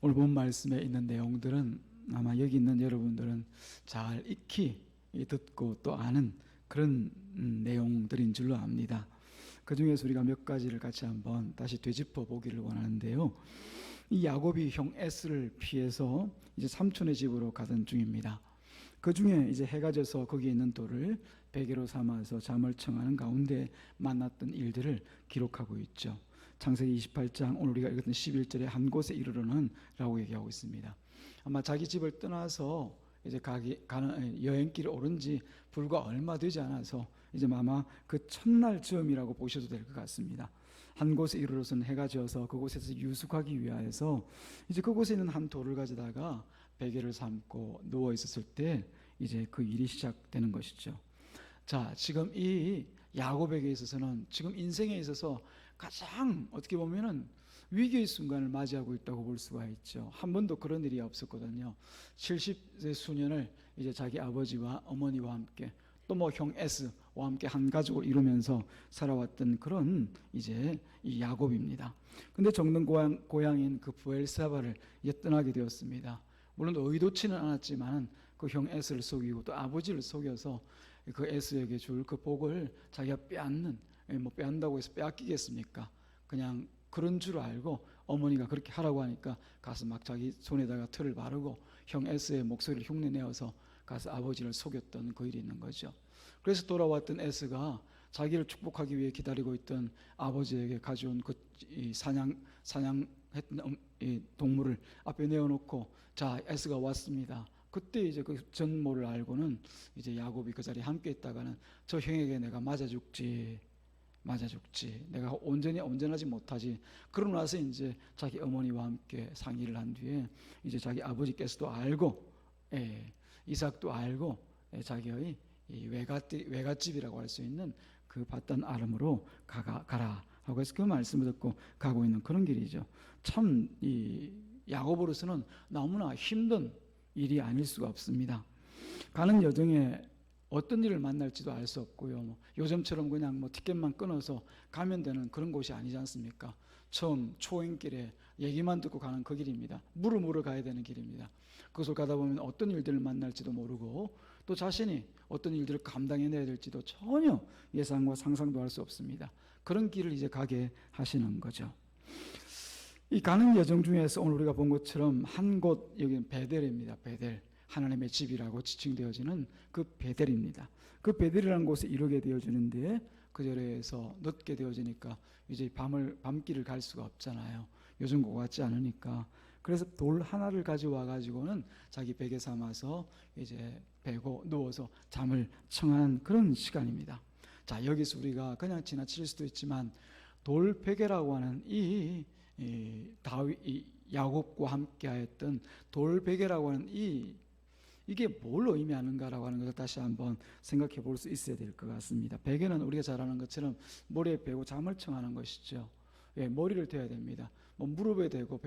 오늘 본 말씀에 있는 내용들은 아마 여기 있는 여러분들은 잘 익히 듣고 또 아는 그런 내용들인 줄로 압니다. 그 중에서 우리가 몇 가지를 같이 한번 다시 되짚어 보기를 원하는데요. 이 야곱이 형 에스를 피해서 이제 삼촌의 집으로 가던 중입니다. 그 중에 이제 해가 져서 거기에 있는 돌을 베개로 삼아서 잠을 청하는 가운데 만났던 일들을 기록하고 있죠. 창세기 28장 오늘 우리가 읽었던 11절에 한 곳에 이르러는 라고 얘기하고 있습니다. 아마 자기 집을 떠나서 이제 가는 여행길에 오른 지 불과 얼마 되지 않아서 이제 아마 그 첫날 즈음이라고 보셔도 될 것 같습니다. 한 곳에 이르러서는 해가 져서 그곳에서 유숙하기 위하여서 이제 그곳에 있는 한 돌을 가져다가 베개를 삼고 누워 있었을 때 이제 그 일이 시작되는 것이죠. 자, 지금 이 야곱에게 있어서는 지금 인생에 있어서 가장 어떻게 보면은 위기의 순간을 맞이하고 있다고 볼 수가 있죠. 한 번도 그런 일이 없었거든요. 70세 수년을 이제 자기 아버지와 어머니와 함께 또 뭐 형 에스와 함께 한 가족을 이루면서 살아왔던 그런 이제 이 야곱입니다. 근데 정든 고향인 그 브엘사바를 이제 떠나게 되었습니다. 물론 의도치는 않았지만 그 형 에스를 속이고 또 아버지를 속여서 그 에스에게 줄 그 복을 자기가 빼앗는다고 해서 빼앗기겠습니까? 그냥 그런 줄 알고 어머니가 그렇게 하라고 하니까 가서 막 자기 손에다가 틀을 바르고 형 에스의 목소리를 흉내내어서 가서 아버지를 속였던 그 일이 있는 거죠. 그래서 돌아왔던 에스가 자기를 축복하기 위해 기다리고 있던 아버지에게 가져온 그 사냥했던 이 동물을 앞에 내어놓고 자, 에스가 왔습니다. 그때 이제 그 전모를 알고는 이제 야곱이 그 자리에 함께 있다가는 저 형에게 내가 맞아 죽지. 내가 온전하지 못하지. 그러고 나서 이제 자기 어머니와 함께 상의를 한 뒤에 이제 자기 아버지께서도 알고, 이삭도 알고, 자기의 이 외갓집이라고 할 수 있는 그 바단 아람으로 가라 하고 해서 그 말씀을 듣고 가고 있는 그런 길이죠. 참 이 야곱으로서는 너무나 힘든 일이 아닐 수가 없습니다. 가는 여정에 어떤 일을 만날지도 알 수 없고요. 요즘처럼 그냥 티켓만 끊어서 가면 되는 그런 곳이 아니지 않습니까? 처음 초행길에 얘기만 듣고 가는 그 길입니다. 물어 가야 되는 길입니다. 그것을 가다 보면 어떤 일들을 만날지도 모르고 또 자신이 어떤 일들을 감당해내야 될지도 전혀 예상과 상상도 할 수 없습니다. 그런 길을 이제 가게 하시는 거죠. 이 가는 여정 중에서 오늘 우리가 본 것처럼 한 곳, 여기는 베델입니다. 베델. 하나님의 집이라고 지칭되어지는 그 베델입니다. 그 베델이라는 곳에 이르게 되어지는데 그 자리에서 늦게 되어지니까 이제 밤길을 갈 수가 없잖아요. 요즘 것 같지 않으니까. 그래서 돌 하나를 가져와 가지고는 자기 베개 삼아서 이제 베고 누워서 잠을 청하는 그런 시간입니다. 자, 여기서 우리가 그냥 지나칠 수도 있지만 돌 베개라고 하는 이 야곱과 함께하였던 돌 베개라고 하는 이게 뭘 의미하는가라고 하는 것을 다시 한번 생각해 볼 수 있어야 될 것 같습니다. 베개는 우리가 잘 아는 것처럼 머리에 베고 잠을 청하는 것이죠. 머리를 대야 됩니다. 무릎에 대고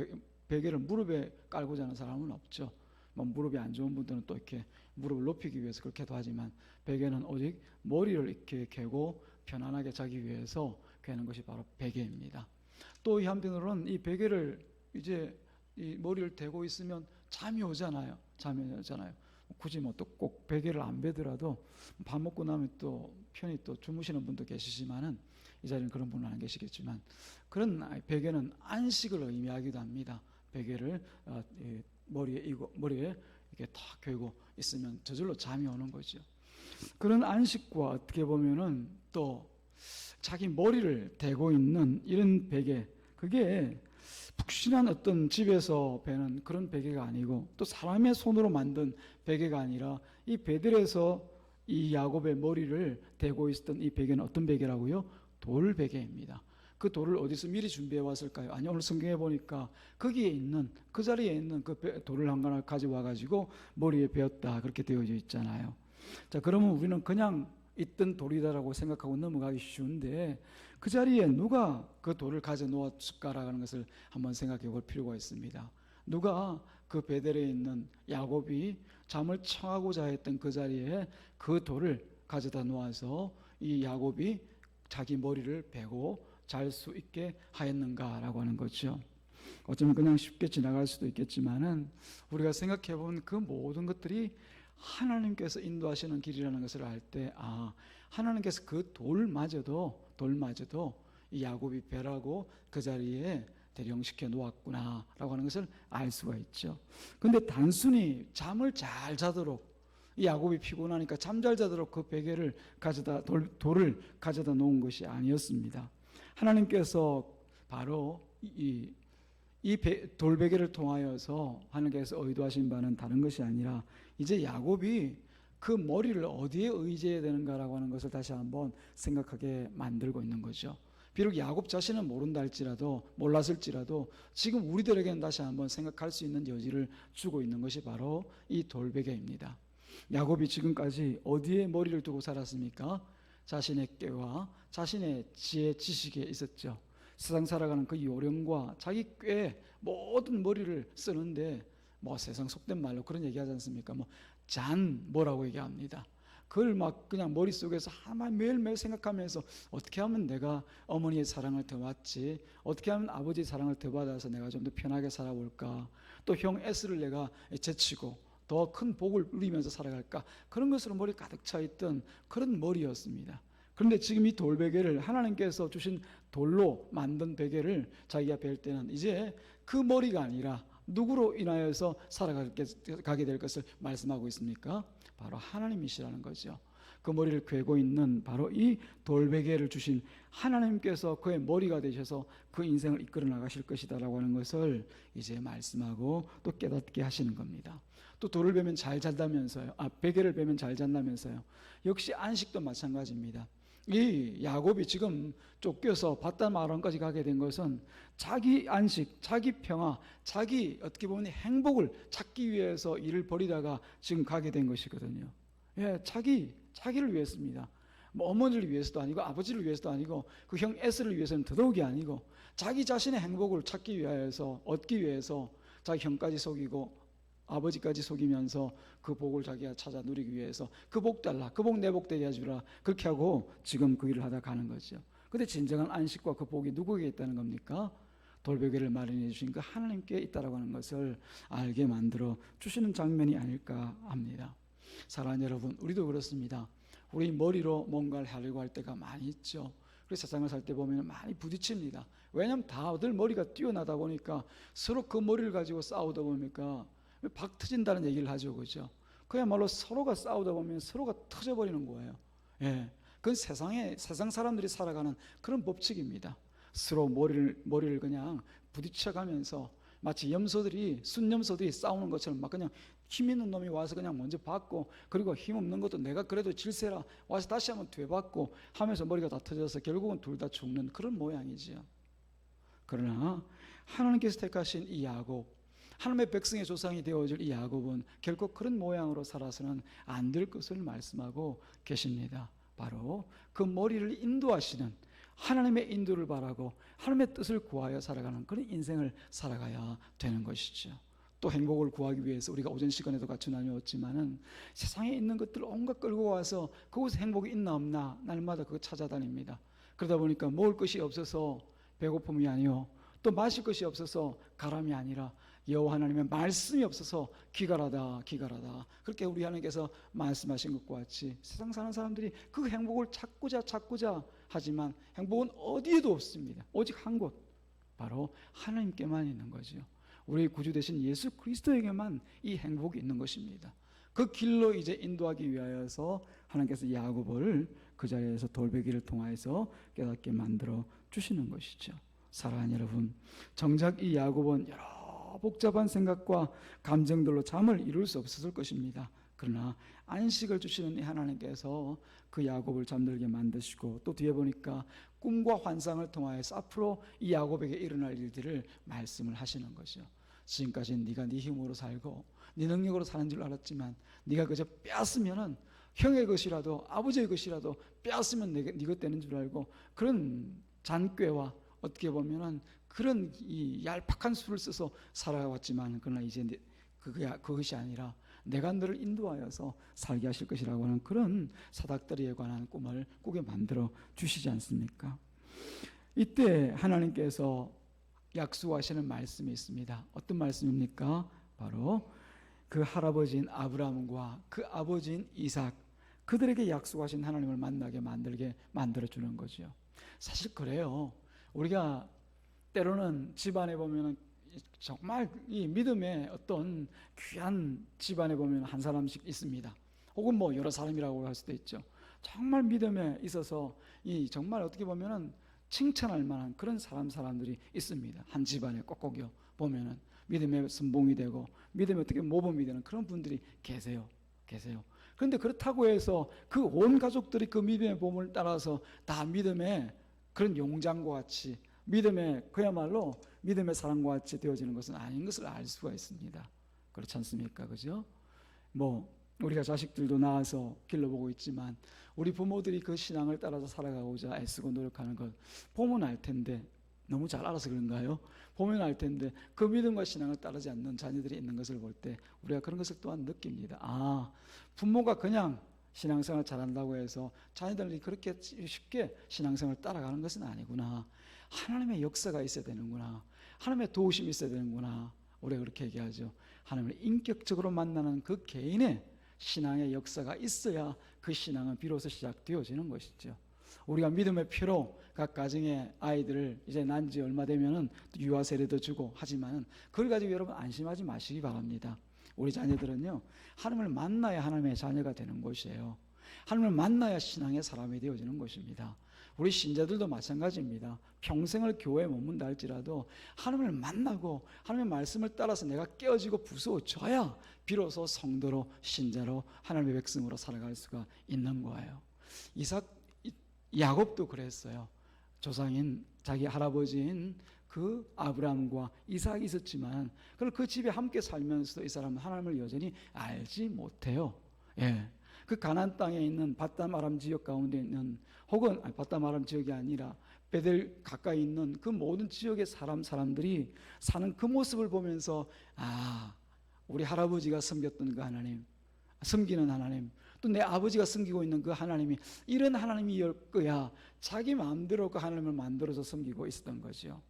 베개를 무릎에 깔고 자는 사람은 없죠. 무릎이 안 좋은 분들은 또 이렇게 무릎을 높이기 위해서 그렇게도 하지만 베개는 오직 머리를 이렇게 개고 편안하게 자기 위해서 개는 것이 바로 베개입니다. 또 이 한편으로는 이 베개를 이제 이 머리를 대고 있으면 잠이 오잖아요. 굳이 또 꼭 베개를 안 베더라도 밥 먹고 나면 또 편히 또 주무시는 분도 계시지만은 이 자리는 그런 분은 안 계시겠지만 그런 베개는 안식을 의미하기도 합니다. 베개를 머리에 이렇게 탁 괴고 있으면 저절로 잠이 오는 거죠. 그런 안식과 어떻게 보면은 또 자기 머리를 대고 있는 이런 베개, 그게 푹신한 어떤 집에서 베는 그런 베개가 아니고 또 사람의 손으로 만든 베개가 아니라 이 베델에서 이 야곱의 머리를 대고 있었던 이 베개는 어떤 베개라고요? 돌 베개입니다. 그 돌을 어디서 미리 준비해 왔을까요? 아니, 오늘 성경에 보니까 거기에 있는 그 자리에 있는 그 돌을 한 가닥 가져와 가지고 머리에 베었다 그렇게 되어져 있잖아요. 자, 그러면 우리는 그냥 있던 돌이다라고 생각하고 넘어가기 쉬운데 그 자리에 누가 그 돌을 가져 놓았을까라는 것을 한번 생각해 볼 필요가 있습니다. 누가 그 베델에 있는 야곱이 잠을 청하고자 했던 그 자리에 그 돌을 가져다 놓아서 이 야곱이 자기 머리를 베고 잘 수 있게 하였는가라고 하는 거죠. 어쩌면 그냥 쉽게 지나갈 수도 있겠지만은 우리가 생각해 보면 그 모든 것들이 하나님께서 인도하시는 길이라는 것을 알 때, 하나님께서 그 돌마저도 이 야곱이 배라고 그 자리에 대령시켜 놓았구나라고 하는 것을 알 수가 있죠. 근데 단순히 잠을 잘 자도록, 이 야곱이 피곤하니까 잠 잘 자도록 그 베개를 돌을 가져다 놓은 것이 아니었습니다. 하나님께서 바로 이 돌베개를 통하여서 하나님께서 의도하신 바는 다른 것이 아니라, 이제 야곱이 그 머리를 어디에 의지해야 되는가라고 하는 것을 다시 한번 생각하게 만들고 있는 거죠. 비록 야곱 자신은 몰랐을지라도 지금 우리들에게는 다시 한번 생각할 수 있는 여지를 주고 있는 것이 바로 이 돌베개입니다. 야곱이 지금까지 어디에 머리를 두고 살았습니까? 자신의 꾀와 자신의 지혜, 지식에 있었죠. 세상 살아가는 그 요령과 자기 꾀에 모든 머리를 쓰는데, 세상 속된 말로 그런 얘기하지 않습니까? 뭐라고 얘기합니다. 그걸 막 그냥 머릿속에서 매일매일 생각하면서 어떻게 하면 내가 어머니의 사랑을 더 받지, 어떻게 하면 아버지의 사랑을 더 받아서 내가 좀 더 편하게 살아볼까, 또 형 S를 내가 제치고 더 큰 복을 누리면서 살아갈까, 그런 것으로 머리 가득 차 있던 그런 머리였습니다. 그런데 지금 이 돌베개를, 하나님께서 주신 돌로 만든 베개를 자기가 벨 때는 이제 그 머리가 아니라 누구로 인하여서 살아가게 될 것을 말씀하고 있습니까? 바로 하나님이시라는 거죠. 그 머리를 괴고 있는 바로 이 돌베개를 주신 하나님께서 그의 머리가 되셔서 그 인생을 이끌어 나가실 것이다라고 하는 것을 이제 말씀하고 또 깨닫게 하시는 겁니다. 또 돌을 베면 잘 잔다면서요. 베개를 베면 잘 잔다면서요. 역시 안식도 마찬가지입니다. 이 야곱이 지금 쫓겨서 바단 아람까지 가게 된 것은 자기 안식, 자기 평화, 자기 어떻게 보면 행복을 찾기 위해서 일을 벌이다가 지금 가게 된 것이거든요. 자기를 위해서입니다. 어머니를 위해서도 아니고 아버지를 위해서도 아니고 그 형 에스를 위해서는 더더욱이 아니고 자기 자신의 행복을 찾기 위해서, 얻기 위해서 자기 형까지 속이고 아버지까지 속이면서 그 복을 자기가 찾아 누리기 위해서 그 복 달라, 그 복 내 복 되게 해주라, 그렇게 하고 지금 그 일을 하다 가는 거죠. 근데 진정한 안식과 그 복이 누구에게 있다는 겁니까? 돌베개를 마련해 주신 그 하나님께 있다라고 하는 것을 알게 만들어 주시는 장면이 아닐까 합니다. 사랑하는 여러분, 우리도 그렇습니다. 우리 머리로 뭔가를 하려고 할 때가 많이 있죠. 그래서 세상을 살 때 보면 많이 부딪힙니다. 왜냐하면 다들 머리가 뛰어나다 보니까 서로 그 머리를 가지고 싸우다 보니까 박 터진다는 얘기를 하죠, 그죠? 그야말로 서로가 싸우다 보면 서로가 터져버리는 거예요. 그건 세상 사람들이 살아가는 그런 법칙입니다. 서로 머리를 그냥 부딪혀가면서 마치 순염소들이 싸우는 것처럼 막 그냥 힘 있는 놈이 와서 그냥 먼저 받고, 그리고 힘 없는 것도 내가 그래도 질세라 와서 다시 한번 되받고 하면서 머리가 다 터져서 결국은 둘 다 죽는 그런 모양이지요. 그러나 하나님께서 택하신 이 야곱, 하나님의 백성의 조상이 되어줄 이 야곱은 결코 그런 모양으로 살아서는 안 될 것을 말씀하고 계십니다. 바로 그 머리를 인도하시는 하나님의 인도를 바라고 하나님의 뜻을 구하여 살아가는 그런 인생을 살아가야 되는 것이죠. 또 행복을 구하기 위해서 우리가 오전 시간에도 같이 나누었지만은 세상에 있는 것들을 온갖 끌고 와서 그곳에 행복이 있나 없나 날마다 그거 찾아다닙니다. 그러다 보니까 먹을 것이 없어서 배고픔이 아니요, 또 마실 것이 없어서 가람이 아니라 여호와 하나님의 말씀이 없어서 기갈하다. 그렇게 우리 하나님께서 말씀하신 것과 같이 세상 사는 사람들이 그 행복을 찾고자 하지만 행복은 어디에도 없습니다. 오직 한 곳, 바로 하나님께만 있는 거죠. 우리 구주 되신 예수 그리스도에게만 이 행복이 있는 것입니다. 그 길로 이제 인도하기 위하여서 하나님께서 야곱을 그 자리에서 돌베개를 통하여서 깨닫게 만들어 주시는 것이죠. 사랑하는 여러분, 정작 이 야곱은 여러 복잡한 생각과 감정들로 잠을 이룰 수 없었을 것입니다. 그러나 안식을 주시는 이 하나님께서 그 야곱을 잠들게 만드시고, 또 뒤에 보니까 꿈과 환상을 통하여서 앞으로 이 야곱에게 일어날 일들을 말씀을 하시는 것이죠. 지금까지는 네가 네 힘으로 살고 네 능력으로 사는 줄 알았지만 네가 그저 빼앗으면은 형의 것이라도 아버지의 것이라도 빼앗으면 네 것 되는 줄 알고 그런 잔꾀와 어떻게 보면은 그런 이 얄팍한 수를 써서 살아왔지만, 그러나 이제 그것이 아니라 내가 너를 인도하여서 살게 하실 것이라고 하는 그런 사닥다리에 관한 꿈을 꾸게 만들어 주시지 않습니까? 이때 하나님께서 약속하시는 말씀이 있습니다. 어떤 말씀입니까? 바로 그 할아버지인 아브라함과 그 아버지인 이삭, 그들에게 약속하신 하나님을 만나게 만들어주는 거죠. 사실 그래요. 우리가 때로는 집안에 보면 정말 이 믿음의 어떤 귀한 집안에 보면 한 사람씩 있습니다. 혹은 뭐 여러 사람이라고 할 수도 있죠. 정말 믿음에 있어서 이 정말 어떻게 보면은 칭찬할 만한 그런 사람들이 있습니다. 한 집안에 꼭꼭요 보면은 믿음의 선봉이 되고 믿음의 어떻게 모범이 되는 그런 분들이 계세요. 그런데 그렇다고 해서 그 온 가족들이 그 믿음의 보험을 따라서 다 믿음의 그런 용장과 같이 믿음의 그야말로 믿음의 사람과 같이 되어지는 것은 아닌 것을 알 수가 있습니다. 그렇지 않습니까? 그죠? 뭐 우리가 자식들도 낳아서 길러보고 있지만 우리 부모들이 그 신앙을 따라서 살아가고자 애쓰고 노력하는 것 보면 알 텐데, 너무 잘 알아서 그런가요? 보면 알 텐데 그 믿음과 신앙을 따르지 않는 자녀들이 있는 것을 볼 때 우리가 그런 것을 또한 느낍니다. 아, 부모가 그냥 신앙생활 잘한다고 해서 자녀들이 그렇게 쉽게 신앙생활을 따라가는 것은 아니구나. 하나님의 역사가 있어야 되는구나. 하나님의 도우심이 있어야 되는구나. 우리가 그렇게 얘기하죠. 하나님을 인격적으로 만나는 그 개인의 신앙의 역사가 있어야 그 신앙은 비로소 시작되어지는 것이죠. 우리가 믿음의 표로 각 가정의 아이들을 이제 난 지 얼마 되면은 유아 세례도 주고 하지만은 그걸 가지고 여러분 안심하지 마시기 바랍니다. 우리 자녀들은요, 하나님을 만나야 하나님의 자녀가 되는 것이에요. 하나님을 만나야 신앙의 사람이 되어지는 것입니다. 우리 신자들도 마찬가지입니다. 평생을 교회에 머문다 할지라도 하나님을 만나고 하나님의 말씀을 따라서 내가 깨어지고 부수어져야 비로소 성도로, 신자로, 하나님의 백성으로 살아갈 수가 있는 거예요. 야곱도 그랬어요. 조상인 자기 할아버지인 그 아브라함과 이삭이 있었지만 그 집에 함께 살면서도 이 사람은 하나님을 여전히 알지 못해요. 예. 그 가나안 땅에 있는 밧담 아람 지역 가운데 있는, 혹은 밧담 아람 지역이 아니라 베델 가까이 있는 그 모든 지역의 사람들이 사는 그 모습을 보면서 아, 우리 할아버지가 섬겼던 그 하나님, 섬기는 하나님, 또 내 아버지가 섬기고 있는 그 하나님이 이런 하나님일 거야. 자기 마음대로 그 하나님을 만들어서 섬기고 있었던 거죠.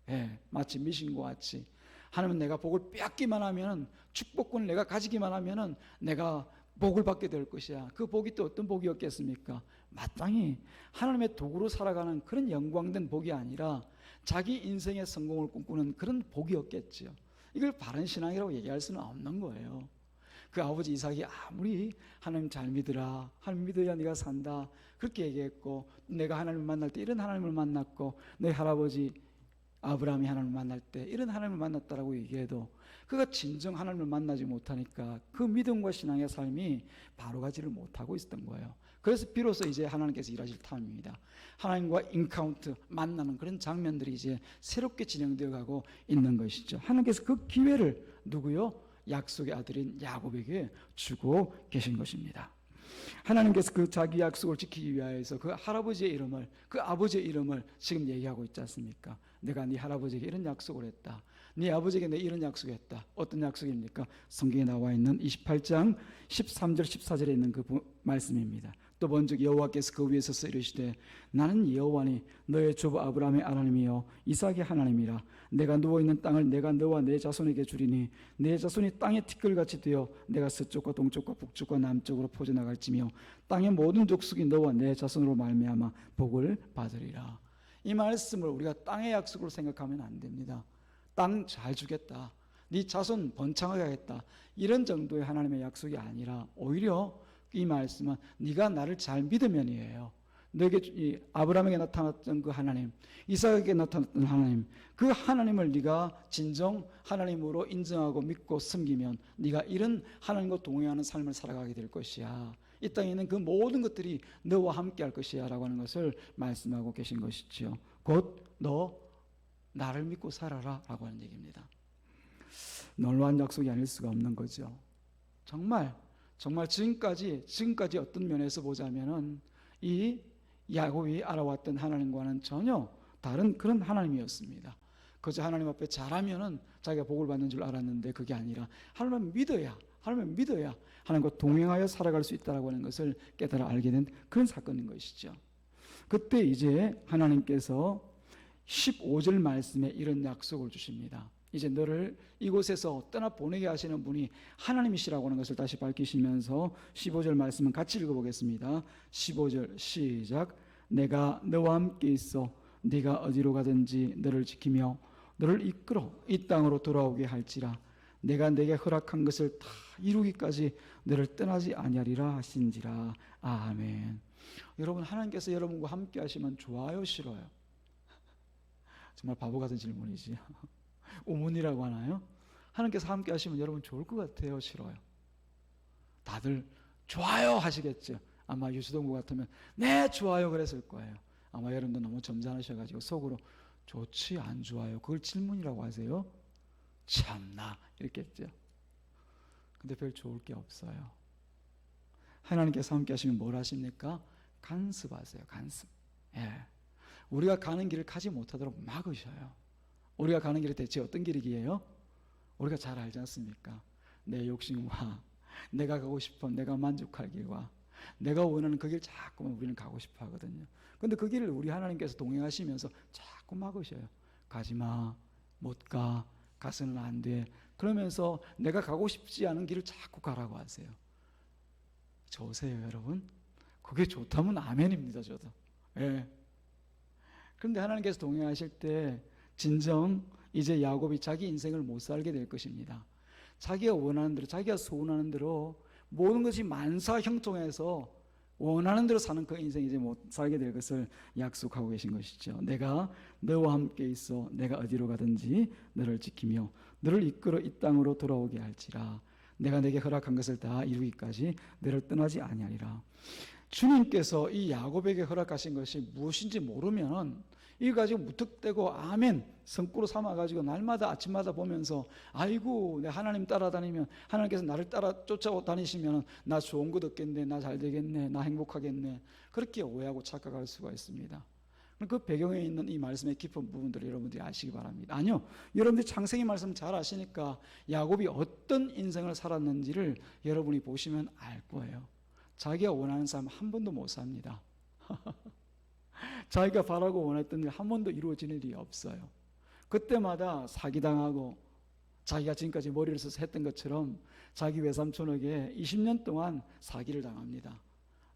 예, 마치 미신과 같이 하나님은 내가 복을 빼앗기만 하면은, 축복권을 내가 가지기만 하면은 내가 복을 받게 될 것이야. 그 복이 또 어떤 복이었겠습니까? 마땅히 하나님의 도구로 살아가는 그런 영광된 복이 아니라 자기 인생의 성공을 꿈꾸는 그런 복이었겠죠. 이걸 바른 신앙이라고 얘기할 수는 없는 거예요. 그 아버지 이삭이 아무리 하나님 잘 믿으라, 하나님 믿어야 네가 산다 그렇게 얘기했고, 내가 하나님을 만날 때 이런 하나님을 만났고, 내 할아버지 아브라함이 하나님을 만날 때 이런 하나님을 만났다라고 얘기해도 그가 진정 하나님을 만나지 못하니까 그 믿음과 신앙의 삶이 바로가지를 못하고 있었던 거예요. 그래서 비로소 이제 하나님께서 일하실 타임입니다. 하나님과 인카운트, 만나는 그런 장면들이 이제 새롭게 진행되어 가고 있는 것이죠. 하나님께서 그 기회를 누구요? 약속의 아들인 야곱에게 주고 계신 것입니다. 하나님께서 그 자기 약속을 지키기 위하여서 그 할아버지의 이름을, 그 아버지의 이름을 지금 얘기하고 있지 않습니까? 내가 네 할아버지에게 이런 약속을 했다. 네 아버지에게 내 이런 약속을 했다. 어떤 약속입니까? 성경에 나와 있는 28장 13절 14절에 있는 그 말씀입니다. 또 먼저 여호와께서 그 위에 서서 이르시되 나는 여호와니 너의 조부 아브라함의 하나님이요 이삭의 하나님이라. 내가 누워있는 땅을 내가 너와 내 자손에게 주리니 내 자손이 땅의 티끌같이 되어 내가 서쪽과 동쪽과 북쪽과 남쪽으로 퍼져나갈지며 땅의 모든 족속이 너와 내 자손으로 말미암아 복을 받으리라. 이 말씀을 우리가 땅의 약속으로 생각하면 안 됩니다. 땅 잘 주겠다, 네 자손 번창하게 하겠다, 이런 정도의 하나님의 약속이 아니라 오히려 이 말씀은 네가 나를 잘 믿으면이에요. 너에게 아브라함에게 나타났던 그 하나님, 이삭에게 나타났던 하나님, 그 하나님을 네가 진정 하나님으로 인정하고 믿고 섬기면 네가 이런 하나님과 동행하는 삶을 살아가게 될 것이야. 이 땅에 있는 그 모든 것들이 너와 함께 할 것이야 라고 하는 것을 말씀하고 계신 것이죠. 곧 너 나를 믿고 살아라 라고 하는 얘기입니다. 놀라운 약속이 아닐 수가 없는 거죠. 정말 지금까지 어떤 면에서 보자면은 이 야곱이 알아왔던 하나님과는 전혀 다른 그런 하나님이었습니다. 그저 하나님 앞에 잘하면은 자기가 복을 받는 줄 알았는데 그게 아니라 하나님을 믿어야 하나님과 동행하여 살아갈 수 있다라고 하는 것을 깨달아 알게 된 그런 사건인 것이죠. 그때 이제 하나님께서 15절 말씀에 이런 약속을 주십니다. 이제 너를 이곳에서 떠나 보내게 하시는 분이 하나님이시라고 하는 것을 다시 밝히시면서 15절 말씀은 같이 읽어보겠습니다. 15절 시작. 내가 너와 함께 있어 네가 어디로 가든지 너를 지키며 너를 이끌어 이 땅으로 돌아오게 할지라. 내가 네게 허락한 것을 다 이루기까지 너를 떠나지 아니하리라 하신지라. 아멘. 여러분, 하나님께서 여러분과 함께 하시면 좋아요, 싫어요? 정말 바보 같은 질문이지. 우문이라고 하나요? 하나님께서 함께 하시면 여러분 좋을 것 같아요, 싫어요? 다들 좋아요 하시겠죠. 아마 유수동부 같으면 네 좋아요 그랬을 거예요. 아마 여러분도 너무 점잖으셔가지고 속으로 좋지 안 좋아요 그걸 질문이라고 하세요? 참나 이랬겠죠. 근데 별 좋을 게 없어요. 하나님께서 함께 하시면 뭘 하십니까? 간섭하세요. 간섭. 예. 우리가 가는 길을 가지 못하도록 막으셔요. 우리가 가는 길이 대체 어떤 길이기예요? 우리가 잘 알지 않습니까? 내 욕심과 내가 가고 싶어 내가 만족할 길과 내가 원하는 그 길 자꾸 우리는 가고 싶어 하거든요. 그런데 그 길을 우리 하나님께서 동행하시면서 자꾸 막으셔요. 가지마, 못 가, 가서는 안 돼. 그러면서 내가 가고 싶지 않은 길을 자꾸 가라고 하세요. 좋으세요 여러분? 그게 좋다면 아멘입니다. 저도. 예. 그런데 하나님께서 동행하실 때 진정 이제 야곱이 자기 인생을 못 살게 될 것입니다. 자기가 원하는 대로 자기가 소원하는 대로 모든 것이 만사형통해서 원하는 대로 사는 그 인생 이제 못 살게 될 것을 약속하고 계신 것이죠. 내가 너와 함께 있어 내가 어디로 가든지 너를 지키며 너를 이끌어 이 땅으로 돌아오게 할지라. 내가 내게 허락한 것을 다 이루기까지 너를 떠나지 아니하리라. 주님께서 이 야곱에게 허락하신 것이 무엇인지 모르면 이거 가지고 무턱대고 아멘 성구로 삼아가지고 날마다 아침마다 보면서 아이고 내 하나님 따라다니면 하나님께서 나를 따라 쫓아다니시면 나 좋은 것 얻겠네, 나 잘 되겠네, 나 행복하겠네, 그렇게 오해하고 착각할 수가 있습니다. 그 배경에 있는 이 말씀의 깊은 부분들을 여러분들이 아시기 바랍니다. 아니요, 여러분들이 창세기 말씀 잘 아시니까 야곱이 어떤 인생을 살았는지를 여러분이 보시면 알 거예요. 자기가 원하는 삶 한 번도 못 삽니다. 자기가 바라고 원했던 일 한 번도 이루어지는 일이 없어요. 그때마다 사기당하고 자기가 지금까지 머리를 써서 했던 것처럼 자기 외삼촌에게 20년 동안 사기를 당합니다.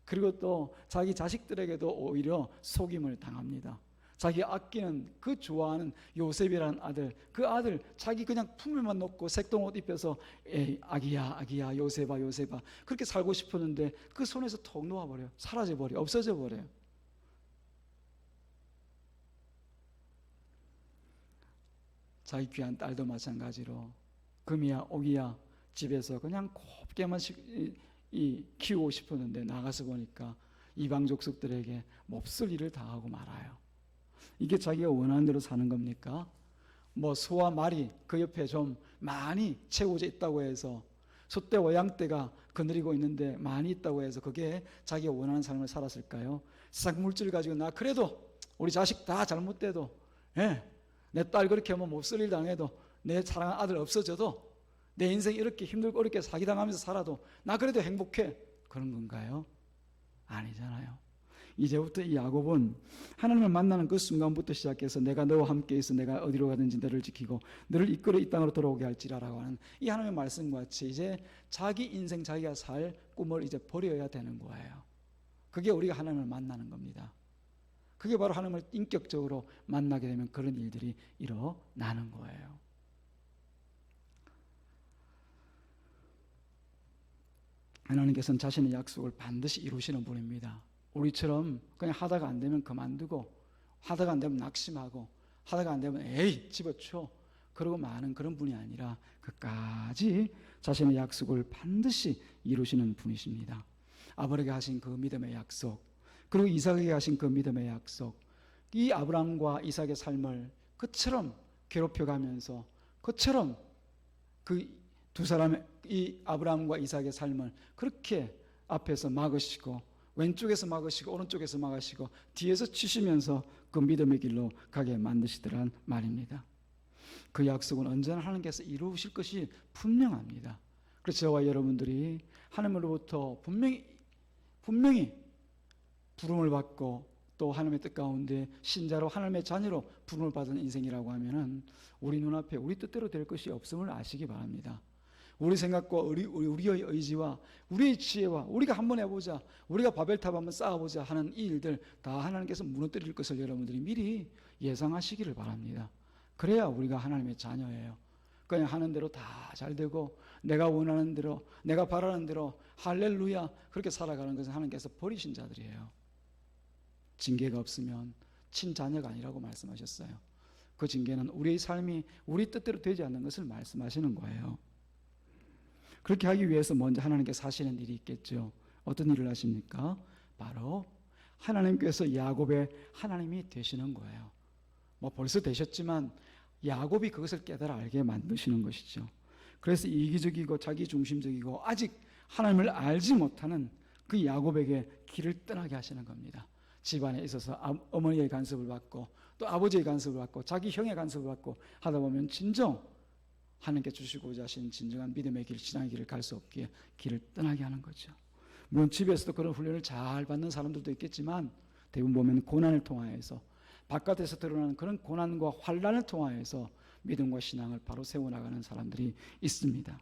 그리고 또 자기 자식들에게도 오히려 속임을 당합니다. 자기 아끼는 그 좋아하는 요셉이라는 아들, 그 아들 자기 그냥 품에만 놓고 색동옷 입혀서 에이 아기야 아기야 요셉아 요셉아 그렇게 살고 싶었는데 그 손에서 턱 놓아버려요. 사라져버려요. 없어져버려요. 자기 귀한 딸도 마찬가지로 금이야 옥이야 집에서 그냥 곱게만 키우고 싶었는데 나가서 보니까 이방 족속들에게 몹쓸 일을 당하고 말아요. 이게 자기가 원하는 대로 사는 겁니까? 뭐 소와 말이 그 옆에 좀 많이 채워져 있다고 해서 소떼와 양떼가 거느리고 있는데 많이 있다고 해서 그게 자기가 원하는 삶을 살았을까요? 세상 물질 가지고 나 그래도 우리 자식 다 잘못돼도 예, 내 딸 그렇게 하면 몹쓸 일 당해도 내 사랑하는 아들 없어져도 내 인생 이렇게 힘들고 어렵게 사기당하면서 살아도 나 그래도 행복해 그런 건가요? 아니잖아요. 이제부터 이 야곱은 하나님을 만나는 그 순간부터 시작해서 내가 너와 함께 있어 내가 어디로 가든지 너를 지키고 너를 이끌어 이 땅으로 돌아오게 할지라라고 하는 이 하나님의 말씀과 같이 이제 자기 인생 자기가 살 꿈을 이제 버려야 되는 거예요. 그게 우리가 하나님을 만나는 겁니다. 그게 바로 하나님을 인격적으로 만나게 되면 그런 일들이 일어나는 거예요. 하나님께서는 자신의 약속을 반드시 이루시는 분입니다. 우리처럼 그냥 하다가 안 되면 그만두고 하다가 안 되면 낙심하고 하다가 안 되면 에이 집어쳐 그러고 마는 그런 분이 아니라 끝까지 자신의 약속을 반드시 이루시는 분이십니다. 아브라함에게 하신 그 믿음의 약속, 그리고 이삭에게 하신 그 믿음의 약속, 이 아브라함과 이삭의 삶을 그처럼 괴롭혀가면서 그처럼 그 두 사람의 이 아브라함과 이삭의 삶을 그렇게 앞에서 막으시고 왼쪽에서 막으시고 오른쪽에서 막으시고 뒤에서 치시면서 그 믿음의 길로 가게 만드시더란 말입니다. 그 약속은 언제나 하나님께서 이루실 것이 분명합니다. 그래서 저와 여러분들이 하나님으로부터 분명히 부름을 받고 또 하나님의 뜻 가운데 신자로 하나님의 자녀로 부름을 받은 인생이라고 하면은 우리 눈앞에 우리 뜻대로 될 것이 없음을 아시기 바랍니다. 우리 생각과 우리의 의지와 우리의 지혜와 우리가 한번 해보자, 우리가 바벨탑 한번 쌓아보자 하는 이 일들 다 하나님께서 무너뜨릴 것을 여러분들이 미리 예상하시기를 바랍니다. 그래야 우리가 하나님의 자녀예요. 그냥 하는 대로 다 잘 되고 내가 원하는 대로 내가 바라는 대로 할렐루야 그렇게 살아가는 것은 하나님께서 버리신 자들이에요. 징계가 없으면 친자녀가 아니라고 말씀하셨어요. 그 징계는 우리의 삶이 우리 뜻대로 되지 않는 것을 말씀하시는 거예요. 그렇게 하기 위해서 먼저 하나님께서 하시는 일이 있겠죠. 어떤 일을 하십니까? 바로 하나님께서 야곱의 하나님이 되시는 거예요. 뭐 벌써 되셨지만 야곱이 그것을 깨달아 알게 만드시는 것이죠. 그래서 이기적이고 자기중심적이고 아직 하나님을 알지 못하는 그 야곱에게 길을 떠나게 하시는 겁니다. 집안에 있어서 어머니의 간섭을 받고 또 아버지의 간섭을 받고 자기 형의 간섭을 받고 하다 보면 진정 하나님께 주시고자 하신 진정한 믿음의 길, 신앙의 길을 갈 수 없기에 길을 떠나게 하는 거죠. 물론 집에서도 그런 훈련을 잘 받는 사람들도 있겠지만 대부분 보면 고난을 통하여서 바깥에서 드러나는 그런 고난과 환난을 통하여서 믿음과 신앙을 바로 세워나가는 사람들이 있습니다.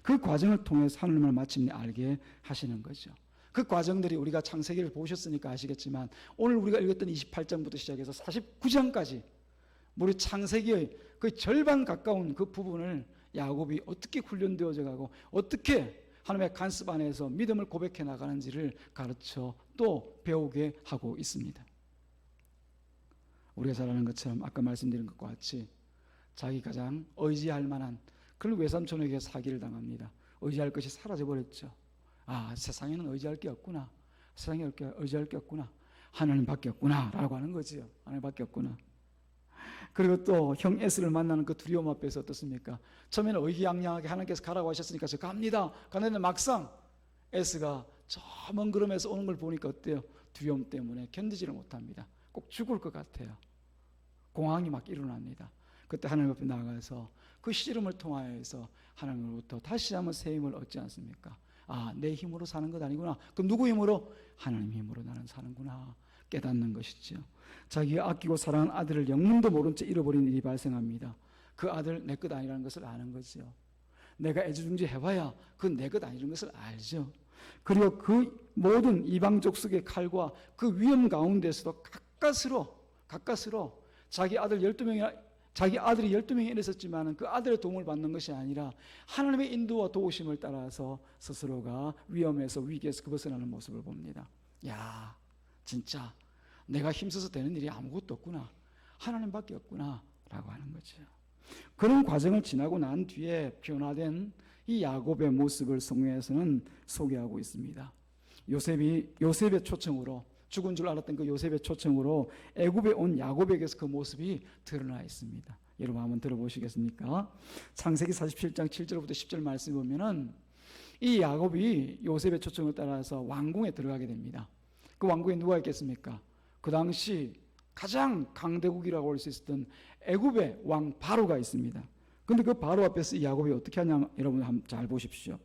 그 과정을 통해서 하나님을 마침내 알게 하시는 거죠. 그 과정들이 우리가 창세기를 보셨으니까 아시겠지만 오늘 우리가 읽었던 28장부터 시작해서 49장까지 우리 창세기의 그 절반 가까운 그 부분을 야곱이 어떻게 훈련되어져 가고 어떻게 하나님의 간섭 안에서 믿음을 고백해 나가는지를 가르쳐 또 배우게 하고 있습니다. 우리가 잘 아는 것처럼 아까 말씀드린 것과 같이 자기 가장 의지할 만한 그런 외삼촌에게 사기를 당합니다. 의지할 것이 사라져버렸죠. 아, 세상에는 의지할 게 없구나. 세상에 의지할 게 없구나. 하나님밖에 없구나 라고 하는 거지요. 하나님밖에 없구나. 그리고 또 형 에스를 만나는 그 두려움 앞에서 어떻습니까? 처음에는 의기양양하게 하나님께서 가라고 하셨으니까 저 갑니다. 가는데 막상 에스가 저 먼 걸음에서 오는 걸 보니까 어때요? 두려움 때문에 견디지를 못합니다. 꼭 죽을 것 같아요. 공황이 막 일어납니다. 그때 하나님 앞에 나가서 그 씨름을 통하여서 하나님으로부터 다시 한번 새 힘을 얻지 않습니까? 아, 내 힘으로 사는 것 아니구나. 그럼 누구 힘으로? 하나님 힘으로 나는 사는구나 깨닫는 것이죠. 자기가 아끼고 사랑하는 아들을 영문도 모른 채 잃어버린 일이 발생합니다. 그 아들 내 것 아니라는 것을 아는 거죠. 내가 애지중지 해봐야 그건 내 것 아니라는 것을 알죠. 그리고 그 모든 이방 족속의 칼과 그 위험 가운데서도 가까스로 자기 아들이 12명이 일었지만 그 아들의 도움을 받는 것이 아니라 하나님의 인도와 도우심을 따라서 스스로가 위험에서 위기에서 벗어나는 모습을 봅니다. 야, 진짜 내가 힘써서 되는 일이 아무것도 없구나. 하나님밖에 없구나 라고 하는 거죠. 그런 과정을 지나고 난 뒤에 변화된 이 야곱의 모습을 성경에서는 소개하고 있습니다. 요셉의 초청으로 죽은 줄 알았던 그 요셉의 초청으로 애굽에 온 야곱에게서 그 모습이 드러나 있습니다. 여러분 한번 들어보시겠습니까? 창세기 47장 7절부터 10절 말씀 보면은 이 야곱이 요셉의 초청을 따라서 왕궁에 들어가게 됩니다. 그 왕궁에 누가 있겠습니까? 그 당시 가장 강대국이라고 할 수 있었던 애굽의 왕 바로가 있습니다. 그런데 그 바로 앞에서 이 야곱이 어떻게 하냐 여러분 한번 잘 보십시오.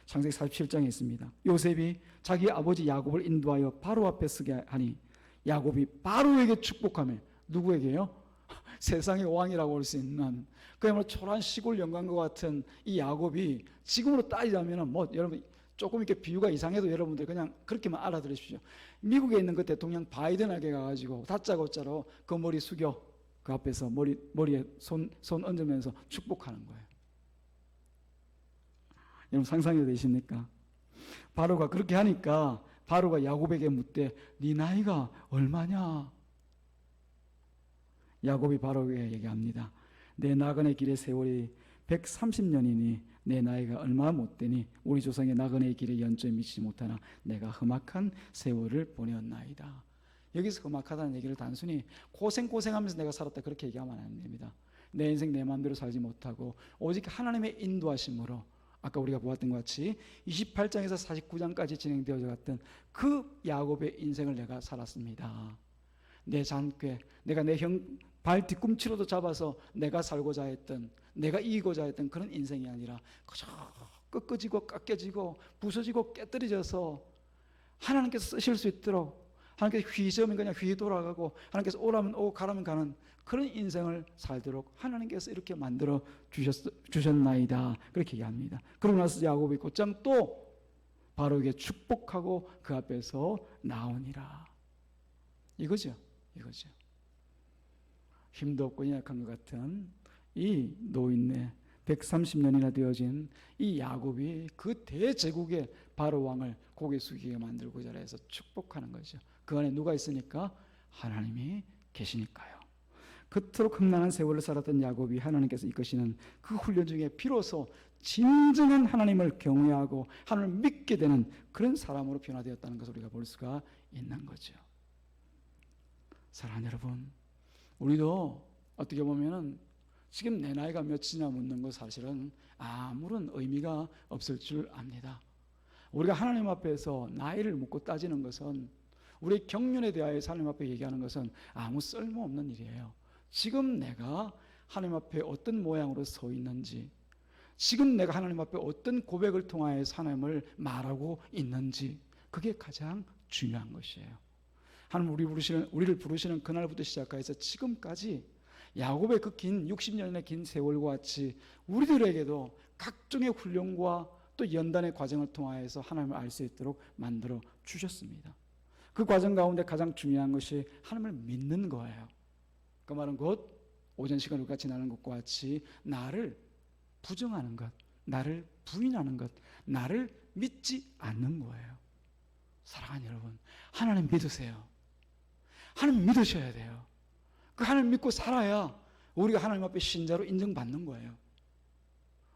창세기 47장에 있습니다. 요셉이 자기 아버지 야곱을 인도하여 바로 앞에 서게 하니 야곱이 바로에게 축복하며 누구에게요? 세상의 왕이라고 할 수 있는 그야말로 초라한 시골 영광과 같은 이 야곱이 지금으로 따지자면 뭐 여러분 조금 이렇게 비유가 이상해도 여러분들 그냥 그렇게만 알아들으십시오. 미국에 있는 그 대통령 바이든에게 가가지고 다짜고짜로 그 머리 숙여 그 앞에서 머리에 손 얹으면서 축복하는 거예요. 여러분 상상이 되십니까? 바로가 그렇게 하니까 바로가 야곱에게 묻되 네 나이가 얼마냐? 야곱이 바로에게 얘기합니다. 내 나그네 길의 세월이 130년이니 내 나이가 얼마 못되니 우리 조상의 나그네 길에 연초에 미치지 못하나 내가 험악한 세월을 보내었나이다. 여기서 험악하다는 얘기를 단순히 고생하면서 내가 살았다 그렇게 얘기하면 안 됩니다. 내 인생 내 마음대로 살지 못하고 오직 하나님의 인도하심으로 아까 우리가 보았던 것 같이 28장에서 49장까지 진행되어져 갔던 그 야곱의 인생을 내가 살았습니다. 내 잔꾀, 내가 내 형 발 뒤꿈치로도 잡아서 내가 살고자 했던, 내가 이기고자 했던 그런 인생이 아니라 그저 꺾어지고 깎여지고 부서지고 깨뜨려져서 하나님께서 쓰실 수 있도록 하나님께서 휘저으면 그냥 휘 돌아가고 하나님께서 오라면 오고 가라면 가는 그런 인생을 살도록 하나님께서 이렇게 만들어 주셨나이다. 그렇게 얘기합니다. 그러고 나서 야곱이 곧장 또 바로에게 축복하고 그 앞에서 나오니라. 이거죠. 힘도 없고 연약한 것 같은 이 노인네 130년이나 되어진 이 야곱이 그 대제국의 바로 왕을 고개 숙이게 만들고자 해서 축복하는 거죠. 그 안에 누가 있으니까? 하나님이 계시니까요. 그토록 험난한 세월을 살았던 야곱이 하나님께서 이끄시는 그 훈련 중에 비로소 진정한 하나님을 경외하고 하나님을 믿게 되는 그런 사람으로 변화되었다는 것을 우리가 볼 수가 있는 거죠. 사랑하는 여러분, 우리도 어떻게 보면은 지금 내 나이가 몇이냐 묻는 것 사실은 아무런 의미가 없을 줄 압니다. 우리가 하나님 앞에서 나이를 묻고 따지는 것은, 우리의 경륜에 대하여 하나님 앞에 얘기하는 것은 아무 쓸모없는 일이에요. 지금 내가 하나님 앞에 어떤 모양으로 서 있는지, 지금 내가 하나님 앞에 어떤 고백을 통하여서 하나님을 말하고 있는지, 그게 가장 중요한 것이에요. 하나님 우리를 부르시는 그날부터 시작해서 지금까지 야곱의 그 긴 60년의 긴 세월과 같이 우리들에게도 각종의 훈련과 또 연단의 과정을 통하여서 하나님을 알 수 있도록 만들어 주셨습니다. 그 과정 가운데 가장 중요한 것이 하나님을 믿는 거예요. 그 말은 곧 오전 시간 우리가 지나는 것과 같이 나를 부정하는 것, 나를 부인하는 것, 나를 믿지 않는 거예요. 사랑하는 여러분, 하나님 믿으세요. 하나님 믿으셔야 돼요. 그 하나님 믿고 살아야 우리가 하나님 앞에 신자로 인정받는 거예요.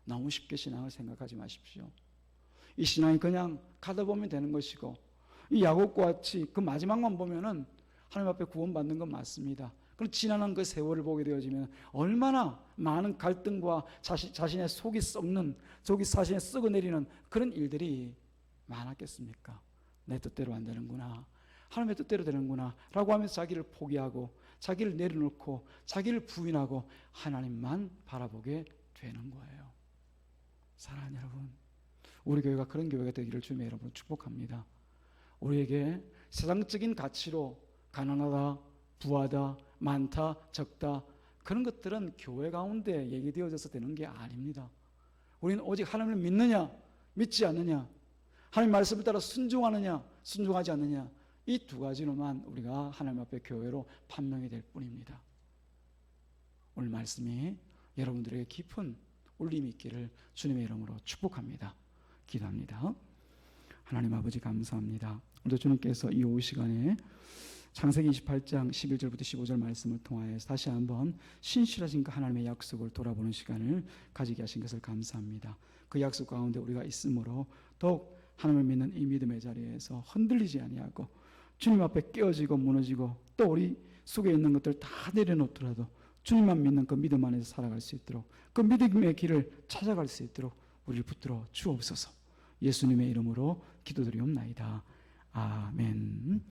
너무 쉽게 신앙을 생각하지 마십시오. 이 신앙이 그냥 가다 보면 되는 것이고, 이 야곱과 같이 그 마지막만 보면은 하나님 앞에 구원받는 건 맞습니다. 그럼 지나는 그 세월을 보게 되어지면 얼마나 많은 갈등과 자신의 속이 썩는, 속이 자신의 썩어내리는 그런 일들이 많았겠습니까? 내 뜻대로 안 되는구나, 하나님의 뜻대로 되는구나 라고 하면서 자기를 포기하고 자기를 내려놓고 자기를 부인하고 하나님만 바라보게 되는 거예요. 사랑하는 여러분, 우리 교회가 그런 교회가 되기를 주님의 이름으로 축복합니다. 우리에게 세상적인 가치로 가난하다, 부하다, 많다, 적다, 그런 것들은 교회 가운데 얘기되어져서 되는 게 아닙니다. 우리는 오직 하나님을 믿느냐, 믿지 않느냐, 하나님 말씀을 따라 순종하느냐, 순종하지 않느냐, 이 두 가지로만 우리가 하나님 앞에 교회로 판명이 될 뿐입니다. 오늘 말씀이 여러분들에게 깊은 울림이 있기를 주님의 이름으로 축복합니다. 기도합니다. 하나님 아버지 감사합니다. 오늘 주님께서 이 오후 시간에 창세기 28장 11절부터 15절 말씀을 통하여서 다시 한번 신실하신 그 하나님의 약속을 돌아보는 시간을 가지게 하신 것을 감사합니다. 그 약속 가운데 우리가 있으므로 더욱 하나님을 믿는 이 믿음의 자리에서 흔들리지 아니하고 주님 앞에 깨어지고 무너지고 또 우리 속에 있는 것들 다 내려놓더라도 주님만 믿는 그 믿음 안에서 살아갈 수 있도록, 그 믿음의 길을 찾아갈 수 있도록 우리를 붙들어 주옵소서. 예수님의 이름으로 기도드리옵나이다. 아멘.